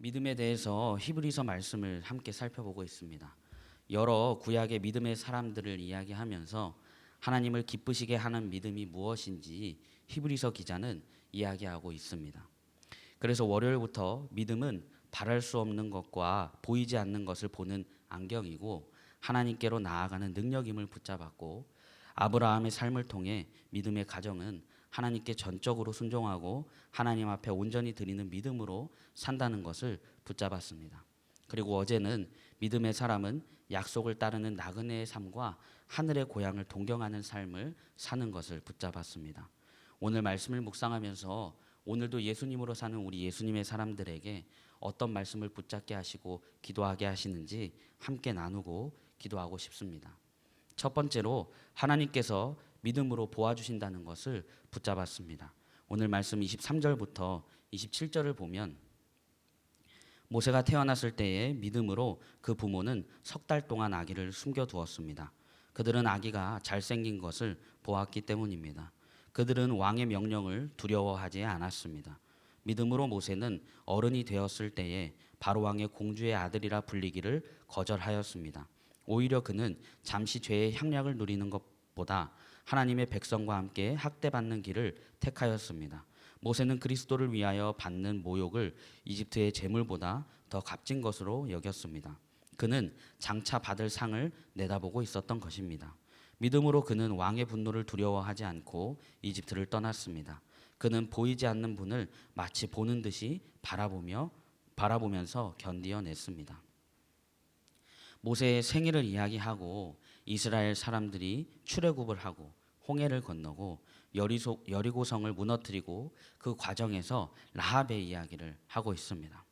믿음에 대해서 히브리서 말씀을 함께 살펴보고 있습니다. 여러 구약의 믿음의 사람들을 이야기하면서 하나님을 기쁘시게 하는 믿음이 무엇인지 히브리서 기자는 이야기하고 있습니다. 그래서 월요일부터 믿음은 바랄 수 없는 것과 보이지 않는 것을 보는 안경이고 하나님께로 나아가는 능력임을 붙잡았고, 아브라함의 삶을 통해 믿음의 가정은 하나님께 전적으로 순종하고 하나님 앞에 온전히 드리는 믿음으로 산다는 것을 붙잡았습니다. 그리고 어제는 믿음의 사람은 약속을 따르는 나그네의 삶과 하늘의 고향을 동경하는 삶을 사는 것을 붙잡았습니다. 오늘 말씀을 묵상하면서 오늘도 예수님으로 사는 우리 예수님의 사람들에게 어떤 말씀을 붙잡게 하시고 기도하게 하시는지 함께 나누고 기도하고 싶습니다. 첫 번째로 하나님께서 믿음으로 보아주신다는 것을 붙잡았습니다. 오늘 말씀 23절부터 27절을 보면 모세가 태어났을 때에 믿음으로 그 부모는 석 달 동안 아기를 숨겨두었습니다. 그들은 아기가 잘생긴 것을 보았기 때문입니다. 그들은 왕의 명령을 두려워하지 않았습니다. 믿음으로 모세는 어른이 되었을 때에 바로 왕의 공주의 아들이라 불리기를 거절하였습니다. 오히려 그는 잠시 죄의 향락을 누리는 것보다 하나님의 백성과 함께 학대받는 길을 택하였습니다. 모세는 그리스도를 위하여 받는 모욕을 이집트의 재물보다 더 값진 것으로 여겼습니다. 그는 장차 받을 상을 내다보고 있었던 것입니다. 믿음으로 그는 왕의 분노를 두려워하지 않고 이집트를 떠났습니다. 그는 보이지 않는 분을 마치 보는 듯이 바라보면서 견디어냈습니다. 모세의 생일을 이야기하고 이스라엘 사람들이 출애굽을 하고 홍해를 건너고 여리고성을 무너뜨리고 그 과정에서 라합의 이야기를 하고 있습니다.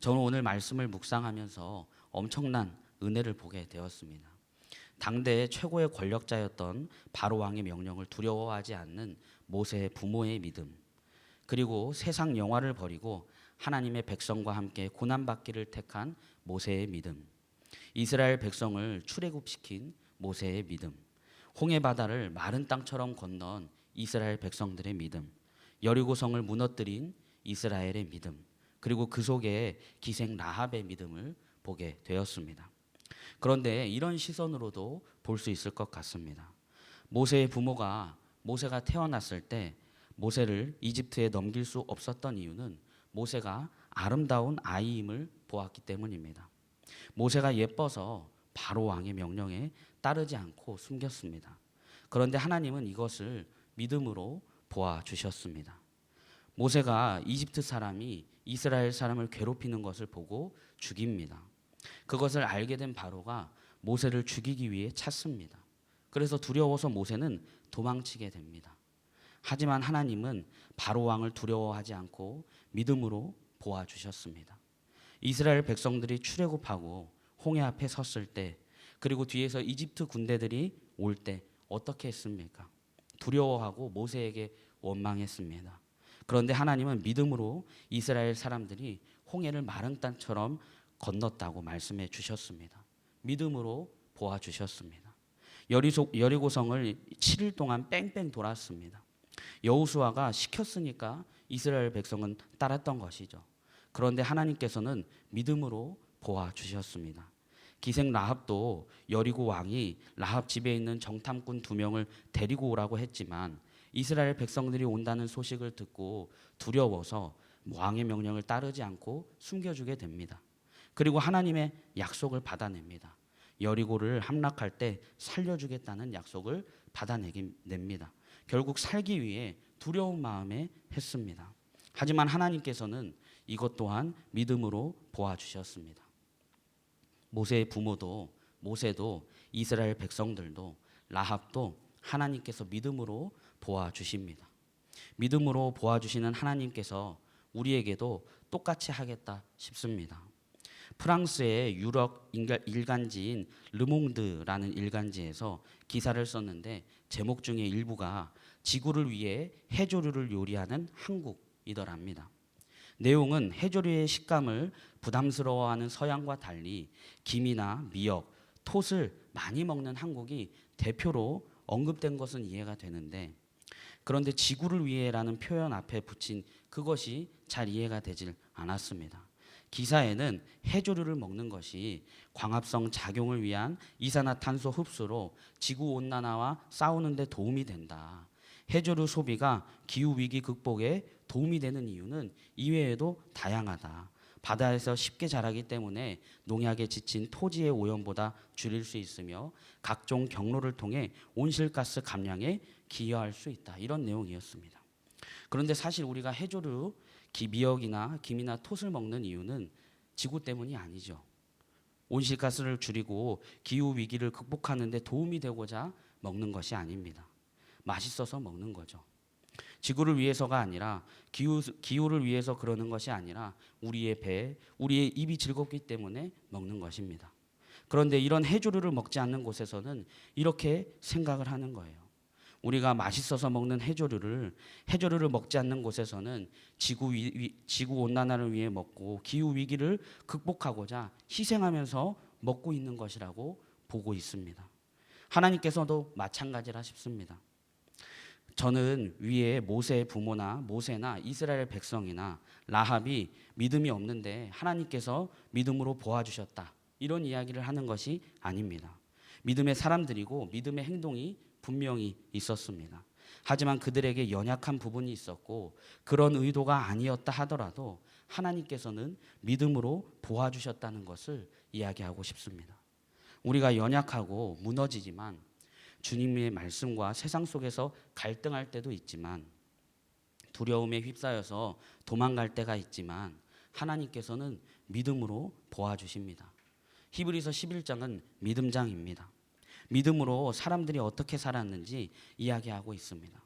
저는 오늘 말씀을 묵상하면서 엄청난 은혜를 보게 되었습니다. 당대의 최고의 권력자였던 바로 왕의 명령을 두려워하지 않는 모세의 부모의 믿음, 그리고 세상 영화를 버리고 하나님의 백성과 함께 고난받기를 택한 모세의 믿음, 이스라엘 백성을 출애굽시킨 모세의 믿음, 홍해 바다를 마른 땅처럼 건넌 이스라엘 백성들의 믿음, 여리고성을 무너뜨린 이스라엘의 믿음, 그리고 그 속에 기생 라합의 믿음을 보게 되었습니다. 그런데 이런 시선으로도 볼 수 있을 것 같습니다. 모세의 부모가 모세가 태어났을 때 모세를 이집트에 넘길 수 없었던 이유는 모세가 아름다운 아이임을 보았기 때문입니다. 모세가 예뻐서 바로 왕의 명령에 따르지 않고 숨겼습니다. 그런데 하나님은 이것을 믿음으로 보아주셨습니다. 모세가 이집트 사람이 이스라엘 사람을 괴롭히는 것을 보고 죽입니다. 그것을 알게 된 바로가 모세를 죽이기 위해 찾습니다. 그래서 두려워서 모세는 도망치게 됩니다. 하지만 하나님은 바로 왕을 두려워하지 않고 믿음으로 보아주셨습니다. 이스라엘 백성들이 출애굽하고 홍해 앞에 섰을 때, 그리고 뒤에서 이집트 군대들이 올 때 어떻게 했습니까? 두려워하고 모세에게 원망했습니다. 그런데 하나님은 믿음으로 이스라엘 사람들이 홍해를 마른 땅처럼 건넜다고 말씀해 주셨습니다. 믿음으로 보아주셨습니다. 여리고성을 7일 동안 뺑뺑 돌았습니다. 여호수아가 시켰으니까 이스라엘 백성은 따랐던 것이죠. 그런데 하나님께서는 믿음으로 보아주셨습니다. 기생 라합도 여리고 왕이 라합 집에 있는 정탐꾼 2명을 데리고 오라고 했지만 이스라엘 백성들이 온다는 소식을 듣고 두려워서 왕의 명령을 따르지 않고 숨겨주게 됩니다. 그리고 하나님의 약속을 받아냅니다. 여리고를 함락할 때 살려주겠다는 약속을 받아냅니다. 결국 살기 위해 두려운 마음에 했습니다. 하지만 하나님께서는 이것 또한 믿음으로 보아주셨습니다. 모세의 부모도, 모세도, 이스라엘 백성들도, 라합도 하나님께서 믿음으로 보아주십니다. 믿음으로 보아주시는 하나님께서 우리에게도 똑같이 하겠다 싶습니다. 프랑스의 유럽 일간지인 르몽드라는 일간지에서 기사를 썼는데 제목 중에 일부가 지구를 위해 해조류를 요리하는 한국이더랍니다. 내용은 해조류의 식감을 부담스러워하는 서양과 달리 김이나 미역, 톳을 많이 먹는 한국이 대표로 언급된 것은 이해가 되는데, 그런데 지구를 위해라는 표현 앞에 붙인 그것이 잘 이해가 되질 않았습니다. 기사에는 해조류를 먹는 것이 광합성 작용을 위한 이산화탄소 흡수로 지구 온난화와 싸우는 데 도움이 된다. 해조류 소비가 기후 위기 극복에 도움이 되는 이유는 이외에도 다양하다. 바다에서 쉽게 자라기 때문에 농약에 지친 토지의 오염보다 줄일 수 있으며 각종 경로를 통해 온실가스 감량에 기여할 수 있다. 이런 내용이었습니다. 그런데 사실 우리가 해조류, 미역이나 김이나 톳을 먹는 이유는 지구 때문이 아니죠. 온실가스를 줄이고 기후 위기를 극복하는 데 도움이 되고자 먹는 것이 아닙니다. 맛있어서 먹는 거죠. 지구를 위해서가 아니라 기후를 위해서 그러는 것이 아니라 우리의 배, 우리의 입이 즐겁기 때문에 먹는 것입니다. 그런데 이런 해조류를 먹지 않는 곳에서는 이렇게 생각을 하는 거예요. 우리가 맛있어서 먹는 해조류를 먹지 않는 곳에서는 지구 온난화를 위해 먹고 기후 위기를 극복하고자 희생하면서 먹고 있는 것이라고 보고 있습니다. 하나님께서도 마찬가지라 싶습니다. 저는 위에 모세의 부모나 모세나 이스라엘 백성이나 라합이 믿음이 없는데 하나님께서 믿음으로 보아주셨다. 이런 이야기를 하는 것이 아닙니다. 믿음의 사람들이고 믿음의 행동이 분명히 있었습니다. 하지만 그들에게 연약한 부분이 있었고 그런 의도가 아니었다 하더라도 하나님께서는 믿음으로 보아주셨다는 것을 이야기하고 싶습니다. 우리가 연약하고 무너지지만 주님의 말씀과 세상 속에서 갈등할 때도 있지만 두려움에 휩싸여서 도망갈 때가 있지만 하나님께서는 믿음으로 보아주십니다. 히브리서 11장은 믿음장입니다. 믿음으로 사람들이 어떻게 살았는지 이야기하고 있습니다.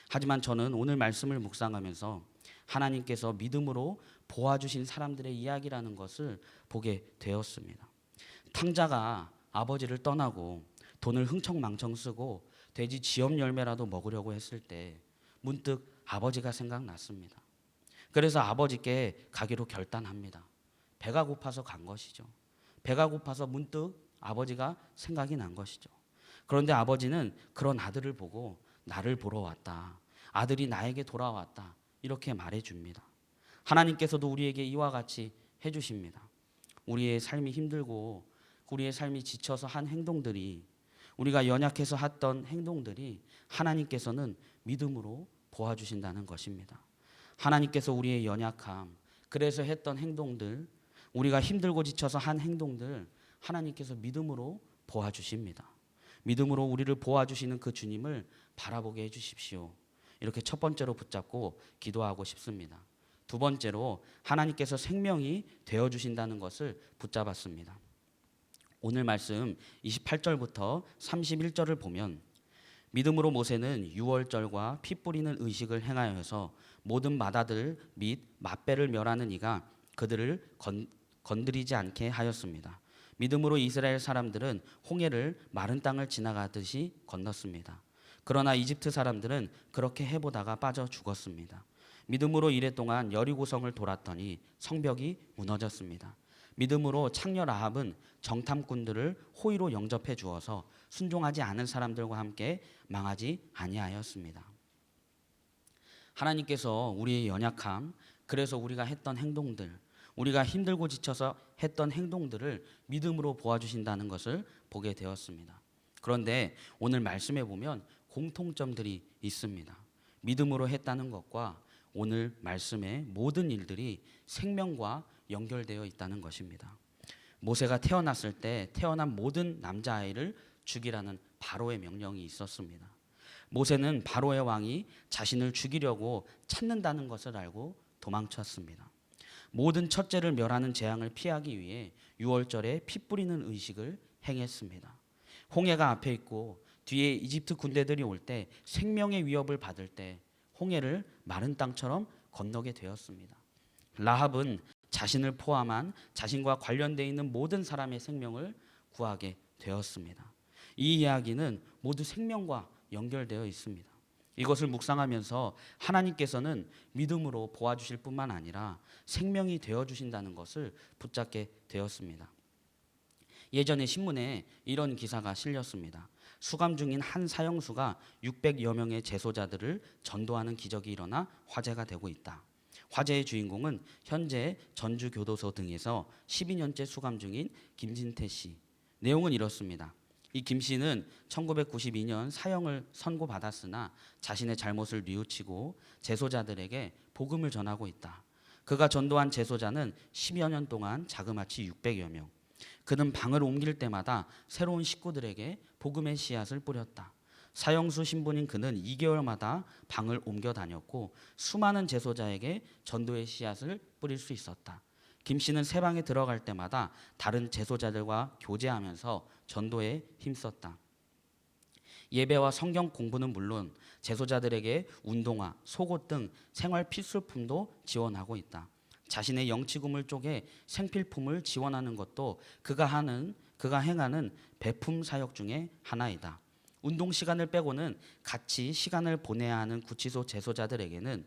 하지만 저는 오늘 말씀을 묵상하면서 하나님께서 믿음으로 보아주신 사람들의 이야기라는 것을 보게 되었습니다. 탕자가 아버지를 떠나고 돈을 흥청망청 쓰고 돼지 지엽 열매라도 먹으려고 했을 때 문득 아버지가 생각났습니다. 그래서 아버지께 가기로 결단합니다. 배가 고파서 간 것이죠. 배가 고파서 문득 아버지가 생각이 난 것이죠. 그런데 아버지는 그런 아들을 보고 나를 보러 왔다. 아들이 나에게 돌아왔다. 이렇게 말해줍니다. 하나님께서도 우리에게 이와 같이 해주십니다. 우리의 삶이 힘들고 우리의 삶이 지쳐서 한 행동들이 우리가 연약해서 했던 행동들이 하나님께서는 믿음으로 보아주신다는 것입니다. 하나님께서 우리의 연약함, 그래서 했던 행동들, 우리가 힘들고 지쳐서 한 행동들 하나님께서 믿음으로 보아주십니다. 믿음으로 우리를 보아주시는 그 주님을 바라보게 해주십시오. 이렇게 첫 번째로 붙잡고 기도하고 싶습니다. 두 번째로 하나님께서 생명이 되어주신다는 것을 붙잡았습니다. 오늘 말씀 28절부터 31절을 보면 믿음으로 모세는 유월절과 피 뿌리는 의식을 행하여서 모든 맏아들 및 맏배를 멸하는 이가 그들을 건드리지 않게 하였습니다. 믿음으로 이스라엘 사람들은 홍해를 마른 땅을 지나가듯이 건넜습니다. 그러나 이집트 사람들은 그렇게 해보다가 빠져 죽었습니다. 믿음으로 이랫동안 여리고성을 돌았더니 성벽이 무너졌습니다. 믿음으로 창녀 라합은 정탐꾼들을 호의로 영접해 주어서 순종하지 않은 사람들과 함께 망하지 아니하였습니다. 하나님께서 우리의 연약함, 그래서 우리가 했던 행동들, 우리가 힘들고 지쳐서 했던 행동들을 믿음으로 보아주신다는 것을 보게 되었습니다. 그런데 오늘 말씀에 보면 공통점들이 있습니다. 믿음으로 했다는 것과 오늘 말씀의 모든 일들이 생명과 연결되어 있다는 것입니다. 모세가 태어났을 때 태어난 모든 남자아이를 죽이라는 바로의 명령이 있었습니다. 모세는 바로의 왕이 자신을 죽이려고 찾는다는 것을 알고 도망쳤습니다. 모든 첫째를 멸하는 재앙을 피하기 위해 유월절에 피 뿌리는 의식을 행했습니다. 홍해가 앞에 있고 뒤에 이집트 군대들이 올 때 생명의 위협을 받을 때 홍해를 마른 땅처럼 건너게 되었습니다. 라합은 자신을 포함한 자신과 관련되어 있는 모든 사람의 생명을 구하게 되었습니다. 이 이야기는 모두 생명과 연결되어 있습니다. 이것을 묵상하면서 하나님께서는 믿음으로 보아주실 뿐만 아니라 생명이 되어주신다는 것을 붙잡게 되었습니다. 예전에 신문에 이런 기사가 실렸습니다. 수감 중인 한 사형수가 600여 명의 재소자들을 전도하는 기적이 일어나 화제가 되고 있다. 화제의 주인공은 현재 전주교도소 등에서 12년째 수감 중인 김진태 씨. 내용은 이렇습니다. 이 김 씨는 1992년 사형을 선고받았으나 자신의 잘못을 뉘우치고 재소자들에게 복음을 전하고 있다. 그가 전도한 재소자는 10여 년 동안 자그마치 600여 명. 그는 방을 옮길 때마다 새로운 식구들에게 복음의 씨앗을 뿌렸다. 사형수 신분인 그는 2개월마다 방을 옮겨 다녔고 수많은 재소자에게 전도의 씨앗을 뿌릴 수 있었다. 김 씨는 새 방에 들어갈 때마다 다른 재소자들과 교제하면서 전도에 힘썼다. 예배와 성경 공부는 물론 재소자들에게 운동화, 속옷 등 생활 필수품도 지원하고 있다. 자신의 영치금을 쪼개 생필품을 지원하는 것도 그가 행하는 베품 사역 중에 하나이다. 운동 시간을 빼고는 같이 시간을 보내야 하는 구치소 재소자들에게는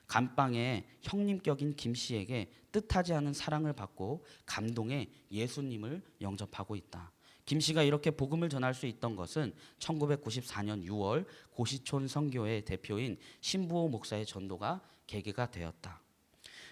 감방의 형님격인 김 씨에게 뜻하지 않은 사랑을 받고 감동의 예수님을 영접하고 있다. 김 씨가 이렇게 복음을 전할 수 있던 것은 1994년 6월 고시촌 선교회 대표인 신부호 목사의 전도가 계기가 되었다.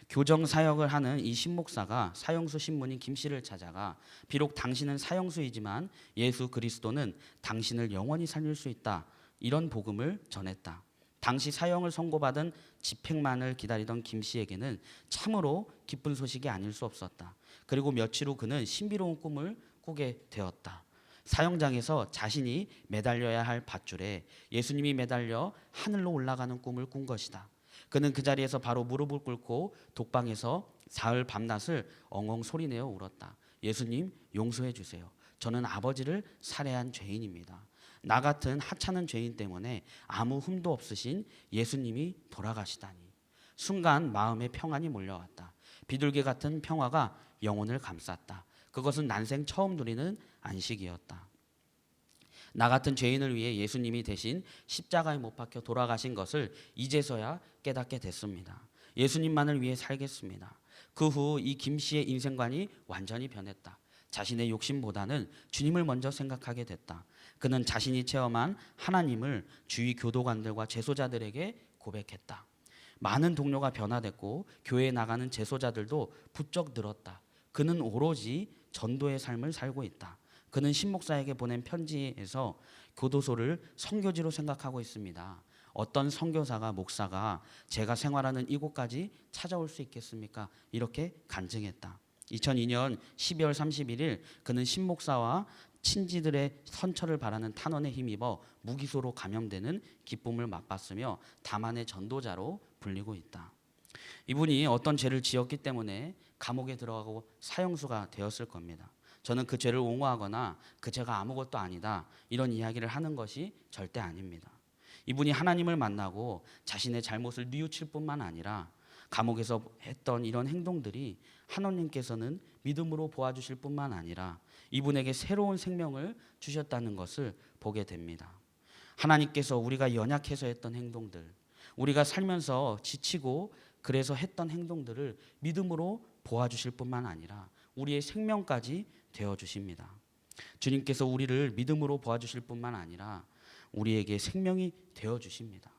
교정 사역을 하는 이 신목사가 사형수 신문인 김 씨를 찾아가 비록 당신은 사형수이지만 예수 그리스도는 당신을 영원히 살릴 수 있다. 이런 복음을 전했다. 당시 사형을 선고받은 집행만을 기다리던 김 씨에게는 참으로 기쁜 소식이 아닐 수 없었다. 그리고 며칠 후 그는 신비로운 꿈을 꾸게 되었다. 사형장에서 자신이 매달려야 할 밧줄에 예수님이 매달려 하늘로 올라가는 꿈을 꾼 것이다. 그는 그 자리에서 바로 무릎을 꿇고 독방에서 사흘 밤낮을 엉엉 소리내어 울었다. 예수님 용서해 주세요. 저는 아버지를 살해한 죄인입니다. 나 같은 하찮은 죄인 때문에 아무 흠도 없으신 예수님이 돌아가시다니. 순간 마음에 평안이 몰려왔다. 비둘기 같은 평화가 영혼을 감쌌다. 그것은 난생 처음 누리는 안식이었다. 나 같은 죄인을 위해 예수님이 대신 십자가에 못 박혀 돌아가신 것을 이제서야 깨닫게 됐습니다. 예수님만을 위해 살겠습니다. 그 후 이 김 씨의 인생관이 완전히 변했다. 자신의 욕심보다는 주님을 먼저 생각하게 됐다. 그는 자신이 체험한 하나님을 주위 교도관들과 재소자들에게 고백했다. 많은 동료가 변화됐고 교회에 나가는 재소자들도 부쩍 늘었다. 그는 오로지 전도의 삶을 살고 있다. 그는 신목사에게 보낸 편지에서 교도소를 선교지로 생각하고 있습니다. 어떤 선교사가 목사가 제가 생활하는 이곳까지 찾아올 수 있겠습니까? 이렇게 간증했다. 2002년 12월 31일 그는 신목사와 친지들의 선처를 바라는 탄원에 힘입어 무기소로 감염되는 기쁨을 맛봤으며 다만의 전도자로 불리고 있다. 이분이 어떤 죄를 지었기 때문에 감옥에 들어가고 사형수가 되었을 겁니다. 저는 그 죄를 옹호하거나 그 죄가 아무것도 아니다 이런 이야기를 하는 것이 절대 아닙니다. 이분이 하나님을 만나고 자신의 잘못을 뉘우칠 뿐만 아니라 감옥에서 했던 이런 행동들이 하나님께서는 믿음으로 보아주실 뿐만 아니라 이분에게 새로운 생명을 주셨다는 것을 보게 됩니다. 하나님께서 우리가 연약해서 했던 행동들, 우리가 살면서 지치고 그래서 했던 행동들을 믿음으로 보아주실 뿐만 아니라 우리의 생명까지 되어주십니다. 주님께서 우리를 믿음으로 보아주실 뿐만 아니라 우리에게 생명이 되어주십니다.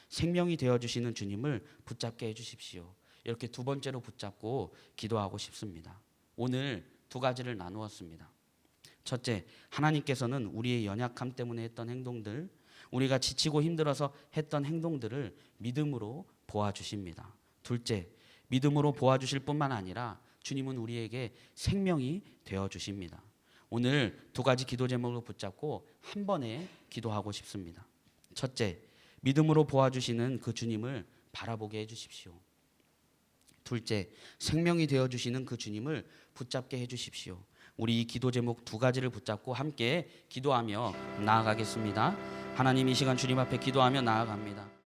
생명이 되어주시는 주님을 붙잡게 해주십시오. 이렇게 두 번째로 붙잡고 기도하고 싶습니다. 오늘 두 가지를 나누었습니다. 첫째, 하나님께서는 우리의 연약함 때문에 했던 행동들, 우리가 지치고 힘들어서 했던 행동들을 믿음으로 보아주십니다. 둘째, 믿음으로 보아주실 뿐만 아니라 주님은 우리에게 생명이 되어주십니다. 오늘 두 가지 기도 제목을 붙잡고 한 번에 기도하고 싶습니다. 첫째, 믿음으로 보아주시는 그 주님을 바라보게 해주십시오. 둘째, 생명이 되어주시는 그 주님을 붙잡게 해주십시오. 우리 이 기도 제목 두 가지를 붙잡고 함께 기도하며 나아가겠습니다. 하나님, 이 시간 주님 앞에 기도하며 나아갑니다.